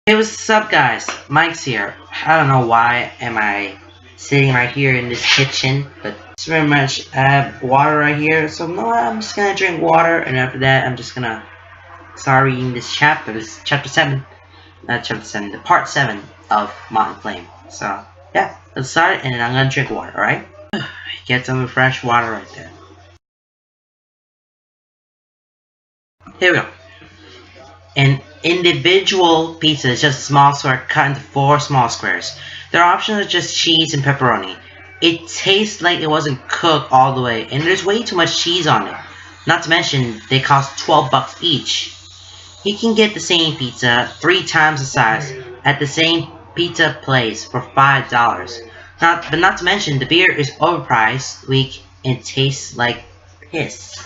Hey, what's up guys? Mike's here. I don't know why am I sitting right here in this kitchen, but it's very much I have water right here, so no, I'm just gonna drink water, and after that I'm just gonna start reading this chapter. This is chapter 7. Not chapter 7, the part 7 of Moth and Flame. So yeah, let's start, and then I'm gonna drink water, alright? Get some fresh water right there. Here we go. An individual pizza is just a small square cut into 4 small squares. Their options are just cheese and pepperoni. It tastes like it wasn't cooked all the way, and there's way too much cheese on it. Not to mention, they cost 12 bucks each. You can get the same pizza 3 times the size at the same pizza place for $5. But not to mention, the beer is overpriced, weak, and tastes like piss.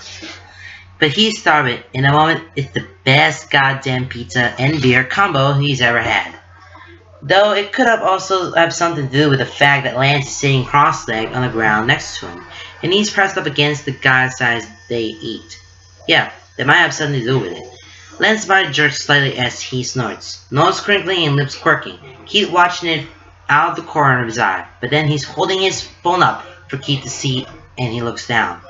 But he's starving. In a moment, it's the best goddamn pizza and beer combo he's ever had. Though it could have also have something to do with the fact that Lance is sitting cross-legged on the ground next to him, and he's pressed up against the guy's size they eat. Yeah, that might have something to do with it. Lance's body jerks slightly as he snorts, nose crinkling and lips quirking. Keith watching it out of the corner of his eye, but then he's holding his phone up for Keith to see, and he looks down.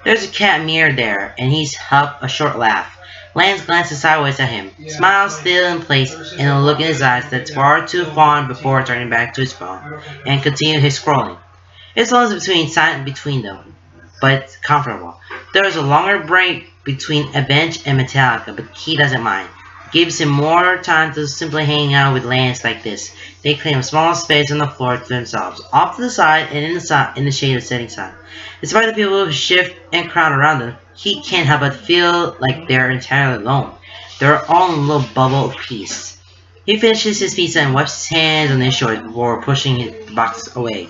There's a cat mirror there, and he's huffed a short laugh. Lance glances sideways at him, smile still in place, and a look in his eyes that's far too fond before turning back to his phone, and continue his scrolling. It's almost silent between them, but comfortable. There's a longer break between a bench and Metallica, but he doesn't mind. It gives him more time to simply hang out with Lance like this. They claim a small space on the floor to themselves, off to the side and in the shade of the setting sun. Despite the people who shift and crowd around them, he can't help but feel like they're entirely alone. They're all in a little bubble of peace. He finishes his pizza and wipes his hands on his shorts before pushing his box away.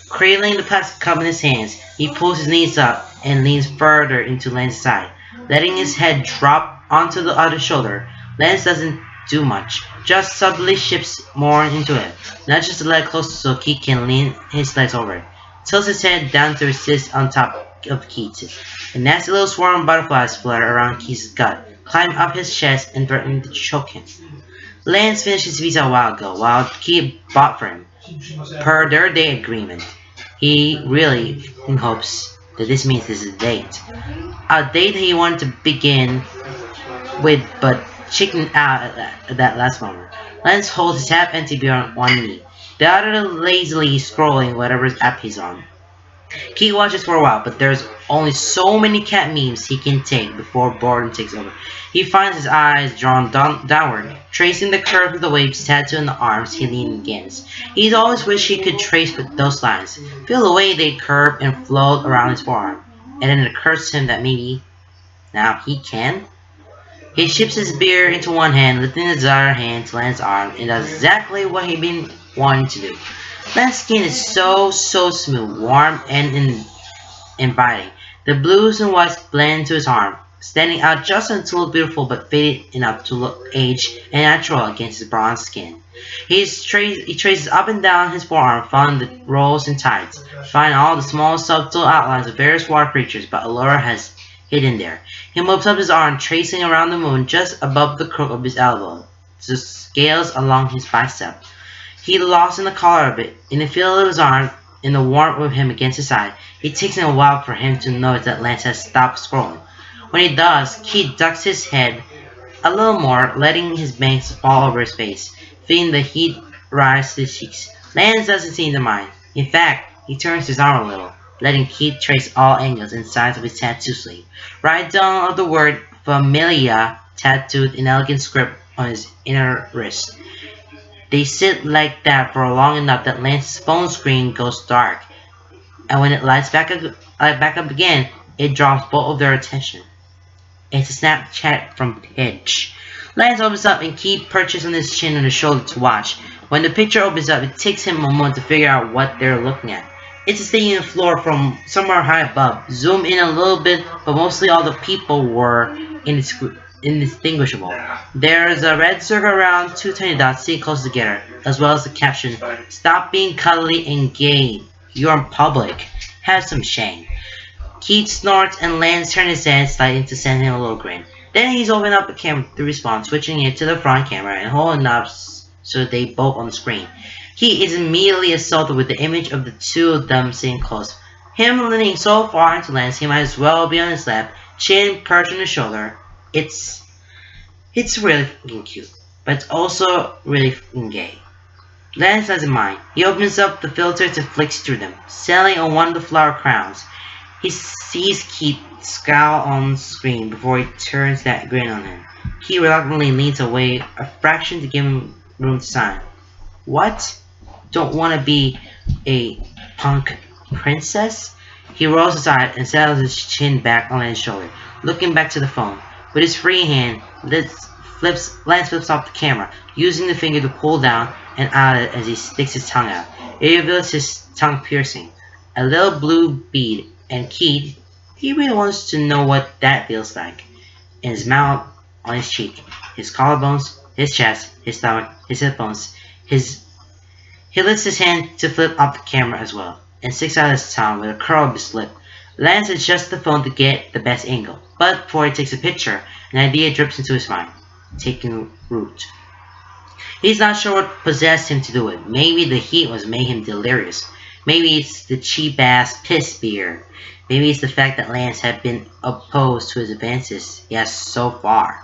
Cradling the plastic cup in his hands, he pulls his knees up and leans further into Lance's side, letting his head drop onto the other shoulder. Lance doesn't do much, just subtly shifts more into it, nudges the leg closer so Keith can lean his legs over it, tilts his head down to resist on top of Keith's. A nasty little swarm of butterflies flutter around Keith's gut, climb up his chest and threaten to choke him. Lance finished his pizza a while ago, while Keith bought for him, per their day agreement. He really hopes that this means this is a date. A date he wanted to begin with, but chickened out at that last moment. Lance holds his half-empty beer on one knee, the other lazily scrolling whatever app he's on. Keith watches for a while, but there's only so many cat memes he can take before boredom takes over. He finds his eyes drawn downward, tracing the curve of the waves tattooed on the arms he leaned against. He's always wished he could trace those lines, feel the way they curve and float around his forearm, and then it occurs to him that maybe now he can. He shifts his beer into one hand, lifting his other hand to Lance's arm, and does exactly what he'd been wanting to do. Lance's skin is so smooth, warm, and inviting. The blues and whites blend into his arm, standing out just a little beautiful but faded enough to look aged and natural against his bronze skin. He traces up and down his forearm, following the rolls and tides, finding all the small subtle outlines of various water creatures, but Allura has hidden there. He moves up his arm, tracing around the moon just above the crook of his elbow, to scales along his bicep. He lost in the collar of it, in the feel of his arm, in the warmth of him against his side. It takes him a while for him to notice that Lance has stopped scrolling. When he does, Keith ducks his head a little more, letting his bangs fall over his face, feeling the heat rise to his cheeks. Lance doesn't seem to mind. In fact, he turns his arm a little, letting Keith trace all angles and sides of his tattoo sleeve, right down of the word Familia tattooed in elegant script on his inner wrist. They sit like that for long enough that Lance's phone screen goes dark, and when it lights back up again, it draws both of their attention. It's a Snapchat from Pitch. Lance opens up and Keith perches on his chin and his shoulder to watch. When the picture opens up, it takes him a moment to figure out what they're looking at. It's a stadium floor from somewhere high above. Zoom in a little bit, but mostly all the people were indistinguishable. There's a red circle around 2 tiny dots sitting close together, as well as the caption, "Stop being cuddly and gay. You're in public. Have some shame." Keith snorts and Lance turns his head slightly to send him a little grin. Then he's opened up the camera to respond, switching it to the front camera and holding it up so they both on the screen. He is immediately assaulted with the image of the two of them sitting close. Him leaning so far into Lance, he might as well be on his lap, chin perched on his shoulder. It's really fucking cute, but it's also really fucking gay. Lance doesn't mind. He opens up the filter to flick through them, settling on one of the flower crowns. He sees Keith scowl on screen before he turns that grin on him. Keith reluctantly leans away a fraction to give him room to sign. What? Don't want to be a punk princess? He rolls aside and settles his chin back on Lance's shoulder, looking back to the phone. With his free hand, Lance flips off the camera, using the finger to pull down and out of it as he sticks his tongue out. It reveals his tongue piercing, a little blue bead, and Keith, he really wants to know what that feels like. In his mouth, on his cheek, his collarbones, his chest, his stomach, his hip bones, he lifts his hand to flip up the camera as well, and sticks out his tongue with a curl of his lip. Lance adjusts the phone to get the best angle, but before he takes a picture, an idea drips into his mind, taking root. He's not sure what possessed him to do it. Maybe the heat was making him delirious. Maybe it's the cheap-ass piss beer. Maybe it's the fact that Lance had been opposed to his advances, yes, so far.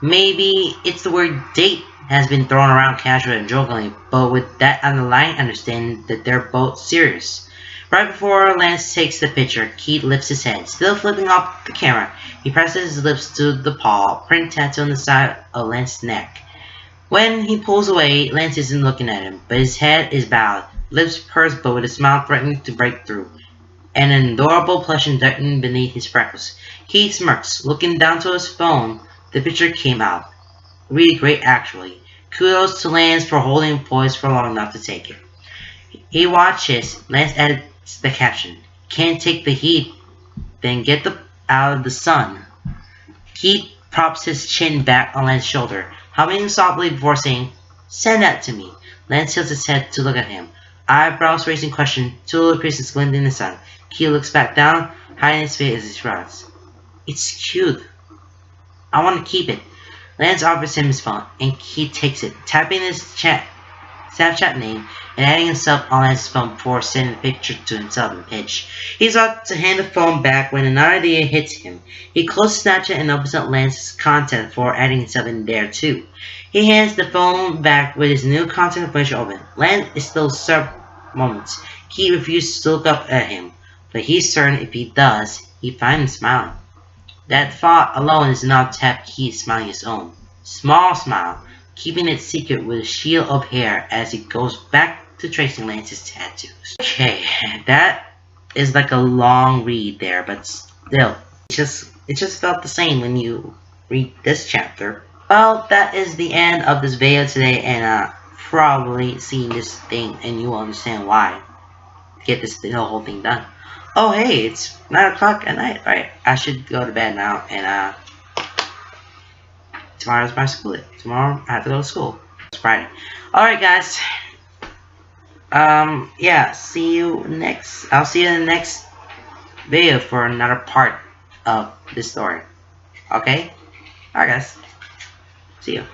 Maybe it's the word date has been thrown around casually and jokingly, but with that underlying understanding that they're both serious. Right before Lance takes the picture, Keith lifts his head, still flipping off the camera. He presses his lips to the paw print tattoo on the side of Lance's neck. When he pulls away, Lance isn't looking at him, but his head is bowed, lips pursed but with a smile threatening to break through, and an adorable blushing darkening beneath his freckles. Keith smirks, looking down to his phone. The picture came out. Really great, actually. Kudos to Lance for holding poise for long enough to take it. He watches. Lance edits the caption. Can't take the heat, then get out of the sun. Keith props his chin back on Lance's shoulder, humming softly before saying, send that to me. Lance tilts his head to look at him. Eyebrows raising question, two little piercings glinting in the sun. Keith looks back down, hiding his face as he shrugs. It's cute. I want to keep it. Lance offers him his phone, and Keith takes it, tapping his Snapchat name and adding himself on Lance's phone before sending the picture to himself in pitch. He's about to hand the phone back when another idea hits him. He closes Snapchat and opens up Lance's content before adding himself in there too. He hands the phone back with his new content information open. Lance is still several moments. Keith refuses to look up at him, but he's certain if he does, he finds him smiling. That thought alone is enough to have Keith smiling his own small smile, keeping it secret with a shield of hair as he goes back to tracing Lance's tattoos. Okay, that is like a long read there, but still, it just felt the same when you read this chapter. Well, that is the end of this video today, and probably seeing this thing and you will understand why. Get the whole thing done. Oh hey, it's 9 o'clock at night, right? I should go to bed now, and tomorrow's my school day. Tomorrow I have to go to school. It's Friday. Alright guys. Yeah, I'll see you in the next video for another part of this story. Okay? Alright guys. See you.